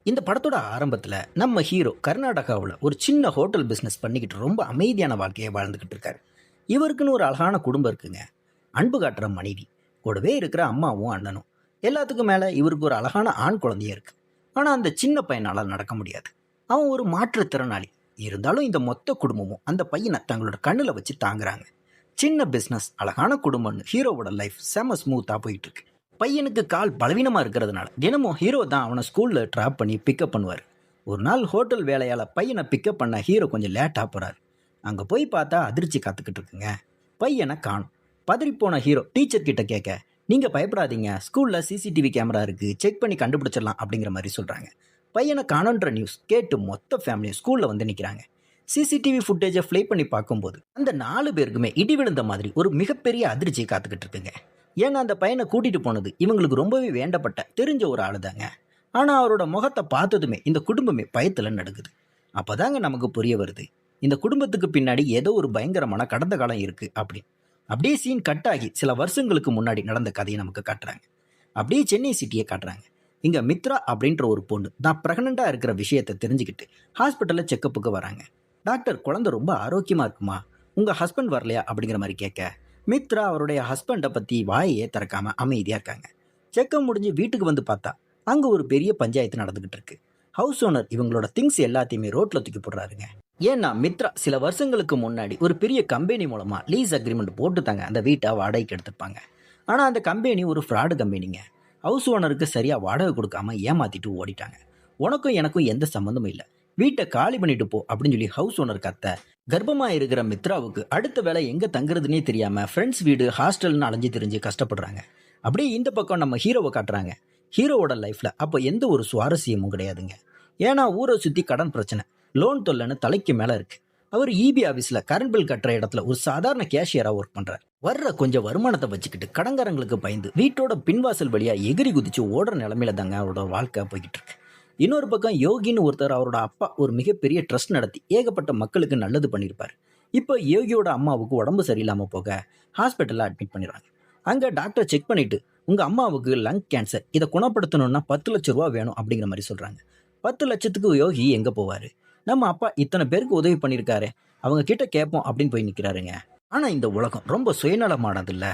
இந்த படத்தோட ஆரம்பத்துல நம்ம ஹீரோ கர்நாடகாவுல ஒரு சின்ன ஹோட்டல் பிசினஸ் பண்ணிக்கிட்டு ரொம்ப அமைதியான வாழ்க்கையை வாழ்ந்துகிட்டு இருக்காரு. இவருக்குன்னு ஒரு அழகான குடும்பம் இருக்குங்க. அன்பு காட்டுற மனைவி, கூடவே இருக்கிற அம்மாவும் அண்ணனும். எல்லாத்துக்கும் மேல இவருக்கு ஒரு அழகான ஆண் குழந்தையும் இருக்கு. ஆனா அந்த சின்ன பையனால நடக்க முடியாது. அவன் ஒரு மாற்றுத்திறனாளி. இருந்தாலும் இந்த மொத்த குடும்பமும் அந்த பையனை தங்களோட கண்ணுல வச்சு தாங்குறாங்க. சின்ன பிசினஸ், அழகான குடும்பம்னு ஹீரோவோட லைஃப் செம ஸ்மூத்தா போயிட்டு இருக்கு. பையனுக்கு கால் பலவீனமா இருக்கிறதுனால தினமும் ஹீரோ தான் அவனை ஸ்கூல்ல ட்ராப் பண்ணி பிக்கப் பண்ணுவார். ஒரு நாள் ஹோட்டல் வேலையால பையனை பிக்கப் பண்ண ஹீரோ கொஞ்சம் லேட்டா போறாரு. அங்க போய் பார்த்தா அதிர்ச்சி காத்துக்கிட்டு இருக்குங்க. பையனை காணும். பதறிப்போன ஹீரோ டீச்சர் கிட்ட கேட்க, நீங்க பயப்படாதீங்க, ஸ்கூல்ல சிசிடிவி கேமரா இருக்கு, செக் பண்ணி கண்டுபிடிச்சிடலாம் அப்படிங்கிற மாதிரி சொல்றாங்க. பையனை காணுன்ற நியூஸ் கேட்டு மொத்த ஃபேமிலியும் ஸ்கூல்ல வந்து நிக்கிறாங்க. சிசிடிவி ஃபுட்டேஜை ப்ளே பண்ணி பார்க்கும்போது அந்த 4 பேருக்குமே இடி விழுந்த மாதிரி ஒரு மிகப்பெரிய அதிர்ச்சியை காத்துக்கிட்டு இருக்குங்க. ஏன்னா அந்த பையனை கூட்டிட்டு போனது இவங்களுக்கு ரொம்பவே வேண்டப்பட்ட தெரிஞ்ச ஒரு ஆளு தாங்க. ஆனா அவரோட முகத்தை பார்த்ததுமே இந்த குடும்பமே பயத்துல நடுங்குது. அப்பதாங்க நமக்கு புரிய வருது, இந்த குடும்பத்துக்கு பின்னாடி ஏதோ ஒரு பயங்கரமான கடந்த காலம் இருக்கு அப்படின்னு. அப்படியே சீன் கட் ஆகி சில வருஷங்களுக்கு முன்னாடி நடந்த கதையை நமக்கு காட்டுறாங்க. அப்படியே சென்னை சிட்டியை காட்டுறாங்க. இங்க மித்ரா அப்படின்ற ஒரு பொண்ணு தான் பிரெக்னண்டா இருக்கிற விஷயத்தை தெரிஞ்சுக்கிட்டு ஹாஸ்பிட்டல்ல செக்கப்புக்கு வராங்க. டாக்டர், குழந்தை ரொம்ப ஆரோக்கியமா இருக்குமா, உங்க ஹஸ்பண்ட் வரலையா அப்படிங்கிற மாதிரி கேட்க, மித்ரா அவருடைய ஹஸ்பண்டை பத்தி வாயையே திறக்காம அமைதியா இருக்காங்க. செக்கப் முடிஞ்சு வீட்டுக்கு வந்து பார்த்தா அங்க ஒரு பெரிய பஞ்சாயத்து நடந்துகிட்டு இருக்கு. ஹவுஸ் ஓனர் இவங்களோட திங்ஸ் எல்லாத்தையுமே ரோட்ல தூக்கி போடுறாருங்க. ஏன்னா மித்ரா சில வருஷங்களுக்கு முன்னாடி ஒரு பெரிய கம்பெனி மூலமா லீஸ் அக்ரிமெண்ட் போட்டு தாங்க அந்த வீட்டை வாடகைக்கு எடுத்துப்பாங்க. ஆனா அந்த கம்பெனி ஒரு ஃப்ராடு கம்பெனிங்க. ஹவுஸ் ஓனருக்கு சரியா வாடகை கொடுக்காம ஏமாத்திட்டு ஓடிட்டாங்க. உனக்கும் எனக்கும் எந்த சம்மந்தமும் இல்லை, வீட்டை காலி பண்ணிட்டு போ அப்படின்னு சொல்லி ஹவுஸ் ஓனர் கத்த, கர்ப்பமா இருக்கிற மித்ராவுக்கு அடுத்த வேலை எங்க தங்குறதுனே தெரியாம ஃப்ரெண்ட்ஸ் வீடு ஹாஸ்டல்னு அலைஞ்சு திரிஞ்சு கஷ்டப்படுறாங்க. அப்படியே இந்த பக்கம் நம்ம ஹீரோவை காட்டுறாங்க. ஹீரோவோட லைஃப்ல அப்போ எந்த ஒரு சுவாரஸ்யமும் கிடையாதுங்க. ஏன்னா ஊரை சுத்தி கடன் பிரச்சனை, லோன் தொல்லைன்னு தலைக்கு மேல இருக்கு. அவர் இபி ஆபீஸ்ல கரண்ட் பில் கட்டுற இடத்துல ஒரு சாதாரண கேஷியரா ஒர்க் பண்றாரு. வர்ற கொஞ்சம் வருமானத்தை வச்சுக்கிட்டு கடன்காரங்களுக்கு பயந்து வீட்டோட பின்வாசல் வழியா எகிரி குதிச்சு ஓடுற நிலைமையில தாங்க அவரோட வாழ்க்கை போய்கிட்டு இருக்கு. இன்னொரு பக்கம் யோகின்னு ஒருத்தர், அவரோட அப்பா ஒரு மிகப்பெரிய ட்ரஸ்ட் நடத்தி ஏகப்பட்ட மக்களுக்கு நல்லது பண்ணியிருப்பார். இப்போ யோகியோட அம்மாவுக்கு உடம்பு சரியில்லாம போக ஹாஸ்பிட்டல்ல அட்மிட் பண்ணிடுறாங்க. அங்க டாக்டர் செக் பண்ணிட்டு, உங்க அம்மாவுக்கு லங் கேன்சர், இதை குணப்படுத்தணும்னா 10 லட்சம் ரூபா வேணும் அப்படிங்கிற மாதிரி சொல்றாங்க. 10 லட்சத்துக்கு யோகி எங்க போவாரு? நம்ம அப்பா இத்தனை பேருக்கு உதவி பண்ணியிருக்காரு, அவங்க கிட்ட கேட்போம் அப்படின்னு போய் நிக்கிறாருங்க. ஆனா இந்த உலகம் ரொம்ப சுயநலமானது இல்ல.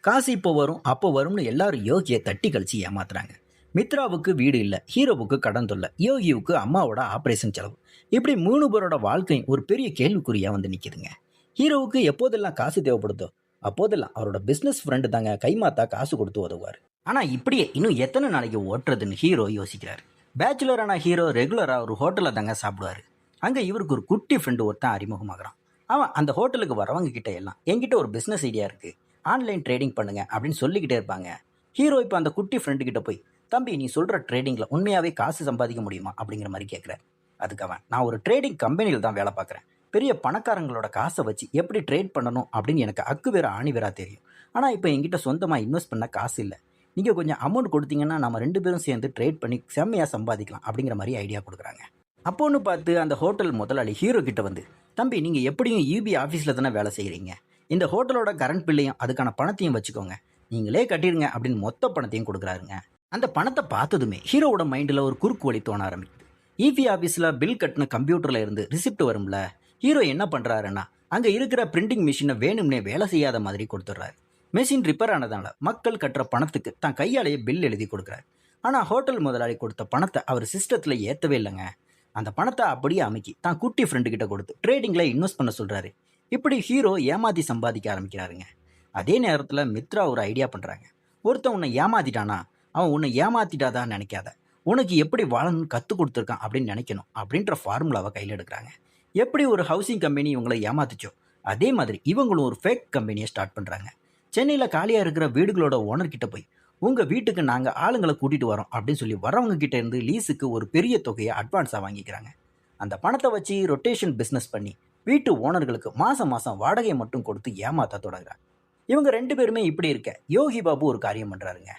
காசு இப்போ வரும் அப்போ வரும்னு எல்லாரும் யோகியை தட்டி கழிச்சு ஏமாத்துறாங்க. மித்ராவுக்கு வீடு இல்லை, ஹீரோவுக்கு கடன் தொல்லை, யோகிவுக்கு அம்மாவோட ஆபரேஷன் செலவு. இப்படி 3 பேரோட வாழ்க்கையும் ஒரு பெரிய கேள்விக்குறியா வந்து நிக்குதுங்க. ஹீரோவுக்கு எப்போதெல்லாம் காசு தேவைப்படுதோ அப்போதெல்லாம் அவரோட பிசினஸ் ஃப்ரெண்டு தாங்க கைமாத்தா காசு கொடுத்து உதவுவார். ஆனா இப்படியே இன்னும் எத்தனை நாளைக்கு ஓட்டுறதுன்னு ஹீரோ யோசிக்கிறாரு. பேச்சுலரான ஹீரோ ரெகுலரா ஒரு ஹோட்டல்ல தாங்க சாப்பிடுவாரு. அங்க இவருக்கு ஒரு குட்டி ஃப்ரெண்டு ஒருத்தன் அறிமுகமாகறான். அவன் அந்த ஹோட்டலுக்கு வரவங்க கிட்ட எல்லாம், என்கிட்ட ஒரு பிசினஸ் ஐடியா இருக்கு, ஆன்லைன் ட்ரேடிங் பண்ணுங்க அப்படின்னு சொல்லிக்கிட்டே இருப்பாங்க. ஹீரோ இப்போ அந்த குட்டி ஃப்ரெண்டு கிட்ட போய், தம்பி நீ சொல்ற ட்ரேடிங்ல உண்மையாவே காசு சம்பாதிக்க முடியுமா அப்படிங்கிற மாதிரி கேட்கிறார். அதுக்கு அவன், நான் ஒரு ட்ரேடிங் கம்பெனியில் தான் வேலை பார்க்குறேன், பெரிய பணக்காரங்களோட காசை வச்சு எப்படி ட்ரேட் பண்ணணும் அப்படின்னு எனக்கு அக்கு வேற ஆணி வேறா தெரியும். ஆனால் இப்போ என்கிட்ட சொந்தமாக இன்வெஸ்ட் பண்ண காசு இல்லை, நீங்கள் கொஞ்சம் அமௌண்ட் கொடுத்தீங்கன்னா நம்ம 2 பேரும் சேர்ந்து ட்ரேட் பண்ணி செம்மையாக சம்பாதிக்கலாம் அப்படிங்கிற மாதிரி ஐடியா கொடுக்குறாங்க. அப்போன்னு பார்த்து அந்த ஹோட்டல் முதலாளி ஹீரோ கிட்ட வந்து, தம்பி நீங்கள் எப்படியும் யூபி ஆஃபீஸில் தானே வேலை செய்கிறீங்க, இந்த ஹோட்டலோட கரண்ட் பில்லையும் அதுக்கான பணத்தையும் வச்சுக்கோங்க, நீங்களே கட்டிடுங்க அப்படின்னு மொத்த பணத்தையும் கொடுக்குறாருங்க. அந்த பணத்தை பார்த்ததுமே ஹீரோவோட மைண்டில் ஒரு குறுக்கு வழி தோண ஆரம்பிக்குது. இபி ஆஃபீஸில் பில் கட்டின கம்ப்யூட்டரில் இருந்து ரிசிப்ட் வரும்ல, ஹீரோ என்ன பண்ணுறாருன்னா அங்கே இருக்கிற பிரிண்டிங் மிஷினை வேணும்னே வேலை செய்யாத மாதிரி கொடுத்துட்றாரு. மெஷின் ரிப்பேர் ஆனதால மக்கள் கட்டுற பணத்துக்கு தான் கையாலேயே பில் எழுதி கொடுக்குறாரு. ஆனால் ஹோட்டல் முதலாளி கொடுத்த பணத்தை அவர் சிஸ்டத்தில் ஏற்றவே இல்லைங்க. அந்த பணத்தை அப்படியே அமைக்கி தான் குட்டி ஃப்ரெண்டு கிட்ட கொடுத்து ட்ரேடிங்கில் இன்வெஸ்ட் பண்ண சொல்கிறாரு. இப்படி ஹீரோ ஏமாற்றி சம்பாதிக்க ஆரம்பிக்கிறாருங்க. அதே நேரத்தில் மித்ரா ஒரு ஐடியா பண்ணுறாங்க. ஒருத்தன் உன்னை ஏமாத்திட்டானா அவன் உன்னை ஏமாத்திட்டாதான் நினைக்காத, உனக்கு எப்படி வாழணும்னு கற்றுக் கொடுத்துருக்கான் அப்படின்னு நினைக்கணும் அப்படின்ற ஃபார்முலாவை கையில் எடுக்கிறாங்க. எப்படி ஒரு ஹவுசிங் கம்பெனி இவங்களை ஏமாத்துச்சோ அதே மாதிரி இவங்களும் ஒரு ஃபேக் கம்பெனியை ஸ்டார்ட் பண்ணுறாங்க. சென்னையில் காலியாக இருக்கிற வீடுகளோட ஓனர்கிட்ட போய், உங்கள் வீட்டுக்கு நாங்கள் ஆளுங்களை கூட்டிகிட்டு வரோம் அப்படின்னு சொல்லி வரவங்க கிட்ட இருந்து லீஸுக்கு ஒரு பெரிய தொகையை அட்வான்ஸாக வாங்கிக்கிறாங்க. அந்த பணத்தை வச்சு ரொட்டேஷன் பிஸ்னஸ் பண்ணி வீட்டு ஓனர்களுக்கு மாதம் மாதம் வாடகையை மட்டும் கொடுத்து ஏமாற்ற தொடங்குறாங்க. இவங்க 2 பேருமே இப்படி இருக்க யோகி பாபு ஒரு காரியம் பண்ணுறாருங்க.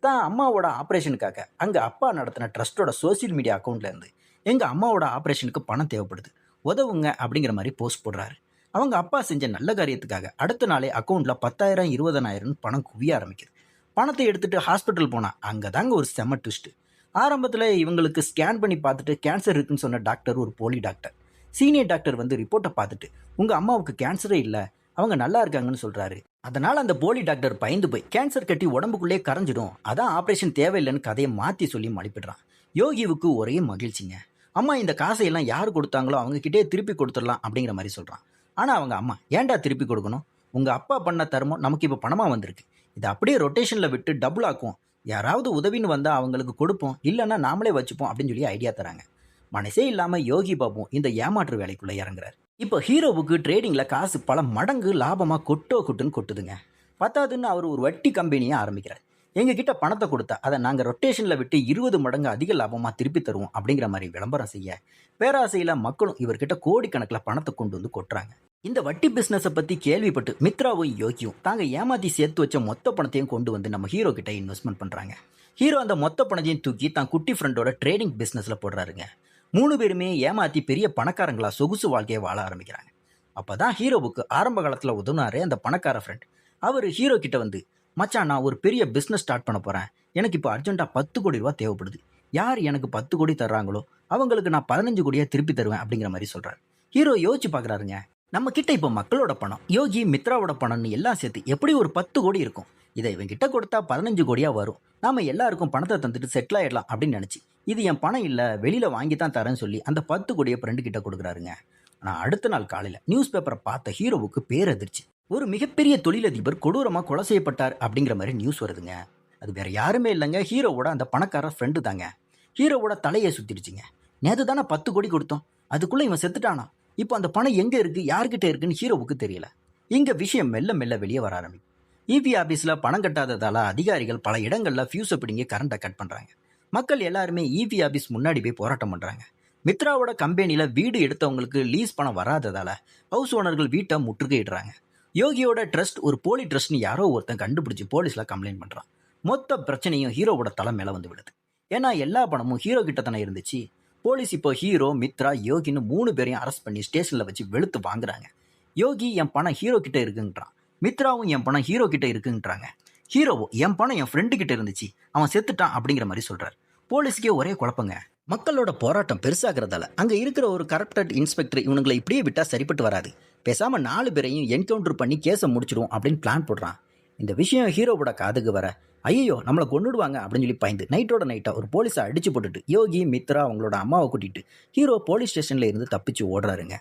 தான் அம்மாவோட ஆப்ரேஷனுக்காக அங்கே அப்பா நடத்தின ட்ரஸ்ட்டோட சோசியல் மீடியா அக்கௌண்ட்லேருந்து எங்கள் அம்மாவோட ஆப்ரேஷனுக்கு பணம் தேவைப்படுது, உதவுங்க அப்படிங்கிற மாதிரி போஸ்ட் போடுறாரு. அவங்க அப்பா செஞ்ச நல்ல காரியத்துக்காக அடுத்த நாளே அக்கௌண்ட்டில் 10,000 20,000 பணம் குவிய ஆரம்பிக்குது. பணத்தை எடுத்துகிட்டு ஹாஸ்பிட்டல் போனால் அங்கே தாங்க ஒரு செம ட்விஸ்ட்டு. ஆரம்பத்தில் இவங்களுக்கு ஸ்கேன் பண்ணி பார்த்துட்டு கேன்சர் இருக்குன்னு சொன்ன டாக்டர் ஒரு போலி டாக்டர். சீனியர் டாக்டர் வந்து ரிப்போர்ட்டை பார்த்துட்டு உங்கள் அம்மாவுக்கு கேன்சரே இல்லை, அவங்க நல்லா இருக்காங்கன்னு சொல்கிறாரு. அதனால் அந்த போலி டாக்டர் பயந்து போய் கேன்சர் கட்டி உடம்புக்குள்ளே கரைஞ்சிடும், அதான் ஆப்ரேஷன் தேவையில்லைன்னு கதையை மாற்றி சொல்லி மழுப்பிடுறான். யோகிவுக்கு ஒரே மகிழ்ச்சிங்க. அம்மா இந்த காசையெல்லாம் யார் கொடுத்தாங்களோ அவங்கக்கிட்டே திருப்பி கொடுத்துடலாம் அப்படிங்கிற மாதிரி சொல்கிறான். ஆனால் அவங்க அம்மா, ஏன்டா திருப்பி கொடுக்கணும், உங்கள் அப்பா பண்ண தர்மம் நமக்கு இப்போ பணமாக வந்திருக்கு, இதை அப்படியே ரொட்டேஷனில் விட்டு டபுள் ஆக்கும், யாராவது உதவின்னு வந்தால் அவங்களுக்கு கொடுப்போம், இல்லைன்னா நாமளே வச்சுப்போம் அப்படின்னு சொல்லி ஐடியா தராங்க. மனசே இல்லாமல் யோகி பாபு இந்த ஏமாற்று வேலைக்குள்ளே இறங்குறாரு. இப்போ ஹீரோவுக்கு ட்ரேடிங்கில் காசு பல மடங்கு லாபமாக கொட்டுன்னு கொட்டுதுங்க. பத்தாதுன்னு அவர் ஒரு வட்டி கம்பெனியை ஆரம்பிக்கிறார். எங்ககிட்ட பணத்தை கொடுத்தா அதை நாங்கள் ரொட்டேஷனில் விட்டு 20 மடங்கு அதிக லாபமாக திருப்பி தருவோம் அப்படிங்கிற மாதிரி விளம்பரம் செய்ய பேராசையில் மக்களும் இவர்கிட்ட கோடிக்கணக்கில் பணத்தை கொண்டு வந்து கொட்டுறாங்க. இந்த வட்டி பிஸ்னஸை பற்றி கேள்விப்பட்டு மித்ராவும் யோகியும் தாங்க ஏமாற்றி சேர்த்து வச்ச மொத்த பணத்தையும் கொண்டு வந்து நம்ம ஹீரோ கிட்ட இன்வெஸ்ட்மெண்ட் பண்ணுறாங்க. ஹீரோ அந்த மொத்த பணத்தையும் தூக்கி தான் குட்டி ஃப்ரெண்டோட ட்ரேடிங் பிஸ்னஸில் போடுறாருங்க. 3 பேருமே ஏமாற்றி பெரிய பணக்காரங்களா சொகுசு வாழ்க்கையை வாழ ஆரம்பிக்கிறாங்க. அப்போ தான் ஹீரோவுக்கு ஆரம்ப காலத்தில் உதவுனாரே அந்த பணக்கார ஃப்ரெண்ட், அவர் ஹீரோ கிட்ட வந்து, மச்சான் நான் ஒரு பெரிய பிஸ்னஸ் ஸ்டார்ட் பண்ண போகிறேன், எனக்கு இப்போ அர்ஜென்ட்டாக 10 கோடி ரூபா தேவைப்படுது, யார் எனக்கு 10 கோடி தர்றாங்களோ அவங்களுக்கு நான் 15 கோடியாக திருப்பி தருவேன் அப்படிங்கிற மாதிரி சொல்கிறார். ஹீரோ யோசிச்சு பார்க்குறாருங்க, நம்ம கிட்ட இப்போ மக்களோட பணம், யோகி மித்ராவோட பணம்னு எல்லாம் சேர்த்து எப்படி ஒரு 10 கோடி இருக்கும், இதை இவன் கிட்ட கொடுத்தா 15 கோடியாக வரும், நாம எல்லாருக்கும் பணத்தை தந்துட்டு செட்டில் ஆயிடலாம் அப்படின்னு நினச்சி, இது என் பணம் இல்லை வெளியில் வாங்கி தான் தரேன்னு சொல்லி அந்த 10 கோடியை ஃப்ரெண்டு கிட்ட கொடுக்குறாருங்க. ஆனால் அடுத்த நாள் காலையில் நியூஸ் பேப்பரை பார்த்த ஹீரோவுக்கு பேரதிர்ச்சி. ஒரு மிகப்பெரிய தொழிலதிபர் கொடூரமாக கொலை செய்யப்பட்டார் அப்படிங்கிற மாதிரி நியூஸ் வருதுங்க. அது வேற யாருமே இல்லைங்க, ஹீரோவோட அந்த பணக்கார ஃப்ரெண்டு தாங்க. ஹீரோவோட தலையை சுத்திடுச்சுங்க. நேற்று தானே 10 கோடி கொடுத்தோம், அதுக்குள்ளே இவன் செத்துட்டானா, இப்போ அந்த பணம் எங்கே இருக்குது யார்கிட்ட இருக்குன்னு ஹீரோவுக்கு தெரியல. இங்கே விஷயம் மெல்ல மெல்ல வெளியே வர ஆரம்பிக்கும். இபி ஆஃபீஸில் பணம் கட்டாததால் அதிகாரிகள் பல இடங்களில் ஃபியூஸை பிடிங்கி கரண்ட்டை கட் பண்ணுறாங்க. மக்கள் எல்லாருமே இபி ஆஃபீஸ் முன்னாடி போய் போராட்டம் பண்ணுறாங்க. மித்ராவோட கம்பெனியில் வீடு எடுத்தவங்களுக்கு லீஸ் பணம் வராததால் ஹவுஸ் ஓனர்கள் வீட்டை முற்றுகையிடுறாங்க. யோகியோட ட்ரஸ்ட் ஒரு போலி ட்ரஸ்ட்னு யாரோ ஒருத்தன் கண்டுபிடிச்சி போலீஸில் கம்ப்ளைண்ட் பண்ணுறான். மொத்த பிரச்சனையும் ஹீரோவோட தலை மேலே வந்து விடுது. ஏன்னா எல்லா பணமும் ஹீரோ கிட்ட தானே இருந்துச்சு. போலீஸ் இப்போ ஹீரோ, மித்ரா, யோகின்னு 3 பேரையும் அரெஸ்ட் பண்ணி ஸ்டேஷனில் வச்சு வெளுத்து வாங்குறாங்க. யோகி என் பணம் ஹீரோ கிட்ட இருக்குன்றான், மித்ராவும் என் பணம் ஹீரோ கிட்ட இருக்குன்றாங்க. ஹீரோவோ என் பணம் என் ஃப்ரெண்டு கிட்ட இருந்துச்சு, அவன் செத்துட்டான் அப்படிங்கிற மாதிரி சொல்கிறார். போலீஸுக்கே ஒரே குழப்பங்க. மக்களோட போராட்டம் பெருசாகிறதால அங்கே இருக்கிற ஒரு கரப்டட் இன்ஸ்பெக்டர் இவனுங்களை இப்படியே விட்டால் சரிப்பட்டு வராது, பேசாமல் 4 பேரையும் என்கவுண்டர் பண்ணி கேஸை முடிச்சிடும் அப்படின்னு பிளான் போடுறான். இந்த விஷயம் ஹீரோவோட காதுக்கு வர, ஐயோ நம்மளை கொண்டுடுவாங்க அப்படின்னு சொல்லி பயந்து நைட்டோட நைட்டாக ஒரு போலீஸை அடிச்சு போட்டுட்டு யோகி, மித்ரா அவங்களோட அம்மாவை கூட்டிகிட்டு ஹீரோ போலீஸ் ஸ்டேஷனில் இருந்து தப்பிச்சு ஓடுறாருங்க.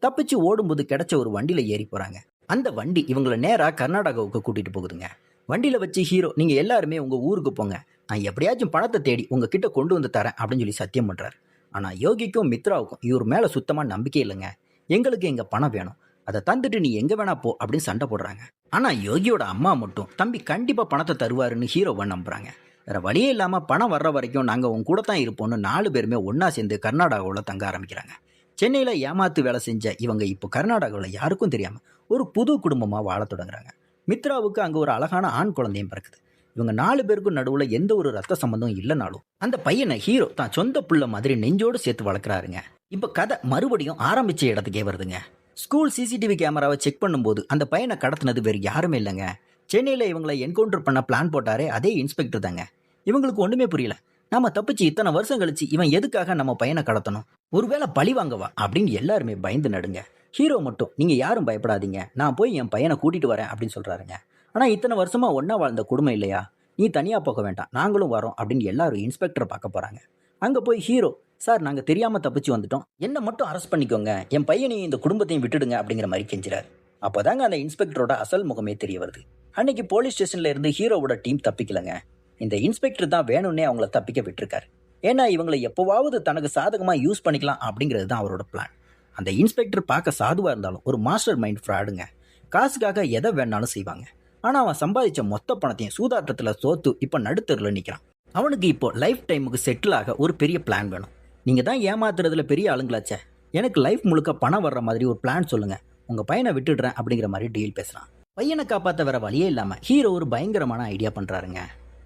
தப்பிச்சு ஓடும்போது கிடைச்ச ஒரு வண்டியில் ஏறி போகிறாங்க. அந்த வண்டி இவங்களை நேராக கர்நாடகாவுக்கு கூட்டிகிட்டு போகுதுங்க. வண்டியில் வச்சு ஹீரோ, நீங்கள் எல்லாருமே உங்கள் ஊருக்கு போங்க, நான் எப்படியாச்சும் பணத்தை தேடி உங்ககிட்ட கொண்டு வந்து தரேன் அப்படின்னு சொல்லி சத்தியம் பண்ணுறாரு. ஆனால் யோகிக்கும் மித்ராவுக்கும் இவர் மேலே சுத்தமாக நம்பிக்கை இல்லைங்க. எங்களுக்கு எங்கள் பணம் வேணும், அதை தந்துட்டு நீ எங்கே வேணா போ அப்படின்னு சண்டை போடுறாங்க. ஆனால் யோகியோட அம்மா மட்டும் தம்பி கண்டிப்பாக பணத்தை தருவாருன்னு ஹீரோவை நம்புகிறாங்க. வேறு வழியே இல்லாமல் பணம் வர்ற வரைக்கும் நாங்கள் உங்க கூட தான் இருப்போம்னு 4 பேருமே ஒன்றா சேர்ந்து கர்நாடகாவில் தங்க ஆரம்பிக்கிறாங்க. சென்னையில் ஏமாத்து வேலை செஞ்ச இவங்க இப்போ கர்நாடகாவில் யாருக்கும் தெரியாமல் ஒரு புது குடும்பமாக வாழ தொடங்குறாங்க. மித்ராவுக்கு அங்கே ஒரு அழகான ஆண் குழந்தையும் பிறக்குது. இவங்க 4 பேருக்கும் நடுவில் எந்த ஒரு ரத்த சம்பந்தம் இல்லைனாலும் அந்த பையனை ஹீரோ தான் சொந்த புள்ள மாதிரி நெஞ்சோடு சேர்த்து வளர்க்குறாருங்க. இப்போ கதை மறுபடியும் ஆரம்பித்த இடத்துக்கே வருதுங்க. ஸ்கூல் சிசிடிவி கேமராவை செக் பண்ணும்போது அந்த பையனை கடத்தினது வேறு யாருமே இல்லைங்க, சென்னையில் இவங்களை என்கவுண்டர் பண்ண பிளான் போட்டாரே அதே இன்ஸ்பெக்டர் தாங்க. இவங்களுக்கு ஒன்றுமே புரியல, நம்ம தப்பிச்சு இத்தனை வருஷம் கழிச்சு இவன் எதுக்காக நம்ம பையனை கடத்தணும், ஒருவேளை பழி வாங்கவா அப்படின்னு எல்லாருமே பயந்து நடுங்க. ஹீரோ மட்டும், நீங்கள் யாரும் பயப்படாதீங்க, நான் போய் என் பையனை கூட்டிகிட்டு வரேன் அப்படின்னு சொல்கிறாருங்க. ஆனால் இத்தனை வருஷமாக ஒன்றா வாழ்ந்த குடும்பம் இல்லையா, நீ தனியாக போக வேண்டாம், நாங்களும் வரோம் அப்படின்னு எல்லாரும் இன்ஸ்பெக்டரை பார்க்க போகிறாங்க. அங்கே போய் ஹீரோ, சார் நாங்கள் தெரியாமல் தப்பிச்சு வந்துட்டோம், என்னை மட்டும் அரெஸ்ட் பண்ணிக்கோங்க, என் பையனையும் இந்த குடும்பத்தையும் விட்டுடுங்க அப்படிங்கிற மாதிரி கெஞ்சுறாரு. அப்போ தாங்க அந்த இன்ஸ்பெக்டரோட அசல் முகமே தெரிய வருது. அன்னைக்கு போலீஸ் ஸ்டேஷனில் இருந்து ஹீரோவோட டீம் தப்பிக்கலைங்க, இந்த இன்ஸ்பெக்டர் தான் வேணும்னே அவங்கள தப்பிக்க விட்டுருக்காரு. ஏன்னா இவங்களை எப்போவாவது தனக்கு சாதகமாக யூஸ் பண்ணிக்கலாம் அப்படிங்கிறது தான் அவரோட பிளான். அந்த இன்ஸ்பெக்டர் பார்க்க சாதுவாக இருந்தாலும் ஒரு மாஸ்டர் மைண்ட் ஃப்ராடுங்க. காசுக்காக எதை வேணாலும் செய்வாங்க. ஆனால் அவன் சம்பாதிச்ச மொத்த பணத்தையும் சூதாட்டத்தில் தோத்து இப்போ நடுத்தரில் நிற்கிறான். அவனுக்கு இப்போ லைஃப் டைமுக்கு செட்டில் ஆக ஒரு பெரிய பிளான் வேணும். நீங்கள் தான் ஏமாத்துறதுல பெரிய ஆளுங்களாச்சே, எனக்கு லைஃப் முழுக்க பணம் வர்ற மாதிரி ஒரு பிளான் சொல்லுங்கள், உங்கள் பையனை விட்டுடுறேன் அப்படிங்கிற மாதிரி டீல் பேசுகிறான். பையனை காப்பாற்ற வர வழியே இல்லாமல் ஹீரோ ஒரு பயங்கரமான ஐடியா பண்ணுறாருங்க.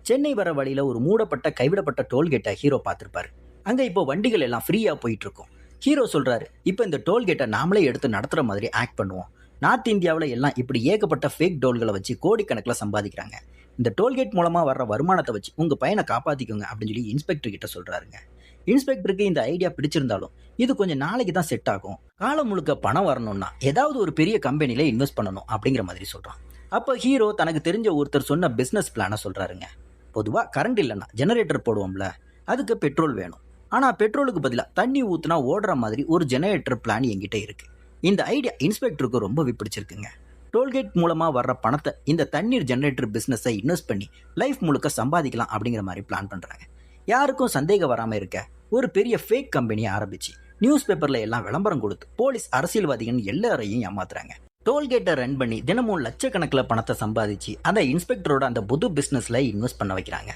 சென்னை வர வழியில் ஒரு மூடப்பட்ட கைவிடப்பட்ட டோல்கேட்டை ஹீரோ பார்த்துருப்பாரு. அங்கே இப்போ வண்டிகள் எல்லாம் ஃப்ரீயாக போயிட்டுருக்கும். ஹீரோ சொல்கிறாரு, இப்போ இந்த டோல்கேட்டை நாமளே எடுத்து நடத்துகிற மாதிரி ஆக்ட் பண்ணுவோம். நார்த் இந்தியாவில் எல்லாம் இப்படி ஏகப்பட்ட ஃபேக் டோல்களை வச்சு கோடிக்கணக்கில் சம்பாதிக்கிறாங்க, இந்த டோல்கேட் மூலமாக வர்ற வருமானத்தை வச்சு உங்கள் பையனை காப்பாற்றிக்கோங்க அப்படின்னு சொல்லி இன்ஸ்பெக்டர் கிட்ட சொல்கிறாருங்க. இன்ஸ்பெக்டருக்கு இந்த ஐடியா பிடிச்சிருந்தாலும் இது கொஞ்சம் நாளைக்கு தான் செட் ஆகும், காலம் முழுக்க பணம் வரணும்னா ஏதாவது ஒரு பெரிய கம்பெனியில் இன்வெஸ்ட் பண்ணணும் அப்படிங்கிற மாதிரி சொல்கிறான். அப்போ ஹீரோ தனக்கு தெரிஞ்ச ஒருத்தர் சொன்ன பிஸ்னஸ் பிளானை சொல்கிறாருங்க. பொதுவாக கரண்ட் இல்லைன்னா ஜெனரேட்டர் போடுவோம்ல, அதுக்கு பெட்ரோல் வேணும். ஆனால் பெட்ரோலுக்கு பதிலாக தண்ணி ஊற்றுனா ஓடுற மாதிரி ஒரு ஜெனரேட்டர் பிளான் என்கிட்ட இருக்குது. இந்த ஐடியா இன்ஸ்பெக்டருக்கு ரொம்பவே பிடிச்சிருக்குங்க. டோல்கேட் மூலமாக வர்ற பணத்தை இந்த தண்ணீர் ஜெனரேட்டர் பிஸ்னஸை இன்வெஸ்ட் பண்ணி லைஃப் முழுக்க சம்பாதிக்கலாம் அப்படிங்கிற மாதிரி பிளான் பண்ணுறாங்க. யாருக்கும் சந்தேகம் வராமல் இருக்க ஒரு பெரிய ஃபேக் கம்பெனியை ஆரம்பிச்சு நியூஸ் பேப்பரில் எல்லாம் விளம்பரம் கொடுத்து போலீஸ், அரசியல்வாதிகள் எல்லாரையும் ஏமாத்துறாங்க. டோல்கேட்டை ரன் பண்ணி தினமும் லட்சக்கணக்கில் பணத்தை சம்பாதிச்சு அந்த இன்ஸ்பெக்டரோட அந்த புது பிஸ்னஸில் இன்வெஸ்ட் பண்ண வைக்கிறாங்க.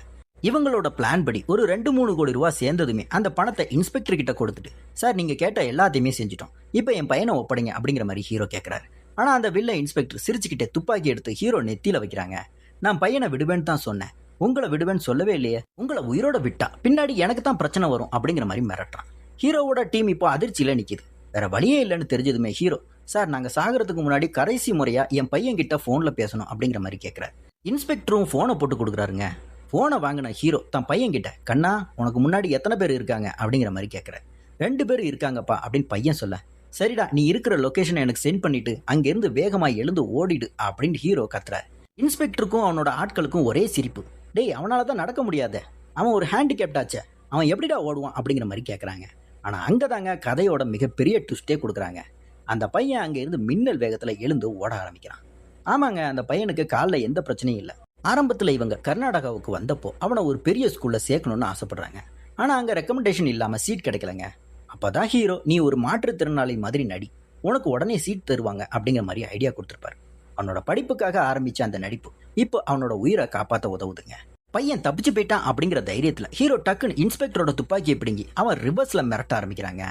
இவங்களோட பிளான் படி ஒரு 2-3 கோடி ரூபா சேர்ந்ததுமே அந்த பணத்தை இன்ஸ்பெக்டர் கிட்ட கொடுத்துட்டு, சார் நீங்கள் கேட்ட எல்லாத்தையுமே செஞ்சுட்டோம், இப்போ என் பையனை ஒப்படைங்க அப்படிங்கிற மாதிரி ஹீரோ கேட்குறாரு. ஆனால் அந்த வில்ல இன்ஸ்பெக்டர் சிரிச்சுக்கிட்டே துப்பாக்கி எடுத்து ஹீரோ நெத்தியில் வைக்கிறாங்க. நான் பையனை விடுவேன்னு தான் சொன்னேன், உங்களை விடுவேன்னு சொல்லவே இல்லையே, உங்களை உயிரோட விட்டா பின்னாடி எனக்கு தான் பிரச்சனை வரும் அப்படிங்கிற மாதிரி மிரட்டுறான். ஹீரோவோட டீம் இப்போ அதிர்ச்சியில் நிற்கிது. வேற வழியே இல்லைன்னு தெரிஞ்சதுமே ஹீரோ, சார் நாங்கள் சாகிறதுக்கு முன்னாடி கடைசி முறையாக என் பையன் கிட்ட ஃபோனில் பேசணும் அப்படிங்கிற மாதிரி கேட்குறாரு. இன்ஸ்பெக்டரும் ஃபோனை போட்டு கொடுக்குறாருங்க. ஃபோனை வாங்கின ஹீரோ தன் பையன் கிட்ட, கண்ணா உனக்கு முன்னாடி எத்தனை பேர் இருக்காங்க அப்படிங்கிற மாதிரி கேட்குறாரு. 2 பேர் இருக்காங்கப்பா அப்படின்னு பையன் சொல்ல, சரிடா நீ இருக்கிற லொக்கேஷனை எனக்கு சென்ட் பண்ணிட்டு அங்கேருந்து வேகமாக எழுந்து ஓடிடு அப்படின்னு ஹீரோ கத்துறாரு. இன்ஸ்பெக்டருக்கும் அவனோட ஆட்களுக்கும் ஒரே சிரிப்பு. டேய் அவனால தான் நடக்க முடியாத, அவன் ஒரு ஹேண்டிகேப்டாச்சே, அவன் எப்படிடா ஓடுவான் அப்படிங்கிற மாதிரி கேட்குறாங்க. ஆனால் அங்கே தாங்க கதையோட மிகப்பெரிய ட்விஸ்டே கொடுக்குறாங்க. அந்த பையன் அங்கே இருந்து மின்னல் வேகத்தில் எழுந்து ஓட ஆரம்பிக்கிறான். ஆமாங்க, அந்த பையனுக்கு காலில் எந்த பிரச்சனையும் இல்லை. ஆரம்பத்தில் இவங்க கர்நாடகாவுக்கு வந்தப்போ அவனை ஒரு பெரிய ஸ்கூலில் சேர்க்கணும்னு ஆசைப்படுறாங்க. ஆனால் அங்கே ரெக்கமெண்டேஷன் இல்லாமல் சீட் கிடைக்கலங்க. அப்போ தான் ஹீரோ, நீ ஒரு மாற்றுத்திறனாளி மாதிரி நடி, உனக்கு உடனே சீட் தருவாங்க அப்படிங்கிற மாதிரி ஐடியா கொடுத்துருப்பாரு. அவனோட படிப்புக்காக ஆரம்பித்த அந்த நடிப்பு இப்போ அவனோட உயிரை காப்பாற்ற உதவுதுங்க. பையன் தப்பிச்சு போயிட்டான் அப்படிங்கிற தைரியத்தில் ஹீரோ டக்குன்னு இன்ஸ்பெக்டரோட துப்பாக்கியை பிடுங்கி அவன் ரிவர்ஸில் மிரட்ட ஆரம்பிக்கிறாங்க.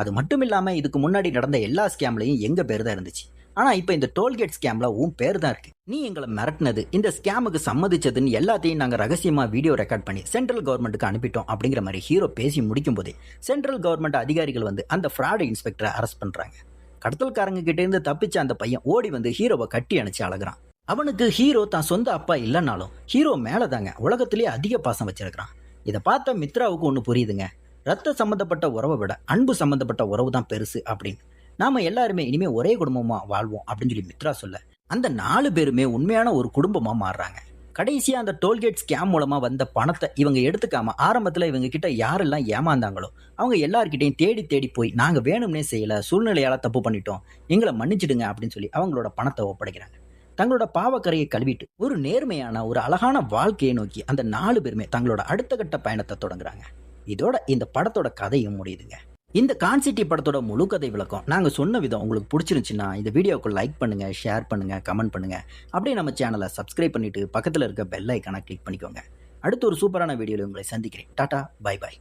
அது மட்டும் இல்லாமல் இதுக்கு முன்னாடி நடந்த எல்லா ஸ்கேம்லையும் எங்கள் பேர் தான் இருந்துச்சு, ஆனால் இப்போ இந்த டோல்கேட் ஸ்கேமில் உன் பேர் தான் இருக்கு. நீ எங்களை மிரட்டினது, இந்த ஸ்கேமுக்கு சம்மதிச்சதுன்னு எல்லாத்தையும் நாங்கள் ரகசியமாக வீடியோ ரெக்கார்ட் பண்ணி சென்ட்ரல் கவர்மெண்ட்டுக்கு அனுப்பிட்டோம் அப்படிங்கிற மாதிரி ஹீரோ பேசி முடிக்கும் போதே சென்ட்ரல் கவர்மெண்ட் அதிகாரிகள் வந்து அந்த ஃப்ராட் இன்ஸ்பெக்டரை அரெஸ்ட் பண்ணுறாங்க. கடத்தல்காரங்க கிட்டேருந்து தப்பிச்ச அந்த பையன் ஓடி வந்து ஹீரோவை கட்டி அணைச்சு அழகுறான். அவனுக்கு ஹீரோ தான் சொந்த அப்பா இல்லைனாலும் ஹீரோ மேலே தாங்க உலகத்திலேயே அதிக பாசம் வச்சிருக்கிறான். இதை பார்த்த மித்ராவுக்கு ஒன்று புரியுதுங்க, ரத்த சம்மந்தப்பட்ட உறவை விட அன்பு சம்மந்தப்பட்ட உறவு தான் பெருசு அப்படின்னு. நாம எல்லாருமே இனிமே ஒரே குடும்பமா வாழ்வோம் அப்படின்னு சொல்லி மித்ரா சொல்ல, அந்த 4 பேருமே உண்மையான ஒரு குடும்பமா மாறுறாங்க. கடைசியா அந்த டோல்கேட் ஸ்கேம் மூலமா வந்த பணத்தை இவங்க எடுத்துக்காம ஆரம்பத்துல இவங்க கிட்ட யாரெல்லாம் ஏமாந்தாங்களோ அவங்க எல்லார்கிட்டையும் தேடி தேடி போய், நாங்க வேணும்னே செய்யல, சூழ்நிலையால தப்பு பண்ணிட்டோம், எங்களை மன்னிச்சிடுங்க அப்படின்னு சொல்லி அவங்களோட பணத்தை ஒப்படைக்கிறாங்க. தங்களோட பாவக்கரையை கழுவிட்டு ஒரு நேர்மையான ஒரு அழகான வாழ்க்கையை நோக்கி அந்த 4 பேருமே தங்களோட அடுத்த கட்ட பயணத்தை தொடங்குறாங்க. இதோட இந்த படத்தோட கதையும் முடியுதுங்க. இந்த கான்சிட்டி படத்தோட முழு கதை விளக்கம் நாங்கள் சொன்ன விதம் உங்களுக்கு பிடிச்சிருந்துச்சுன்னா இந்த வீடியோவுக்கு லைக் பண்ணுங்க, ஷேர் பண்ணுங்க, கமெண்ட் பண்ணுங்க. அப்படியே நம்ம சேனலை சப்ஸ்கிரைப் பண்ணிட்டு பக்கத்தில் இருக்க பெல் ஐக்கானை கிளிக் பண்ணிக்கோங்க. அடுத்து ஒரு சூப்பரான வீடியோவில் உங்களை சந்திக்கிறேன். Tata, bye bye.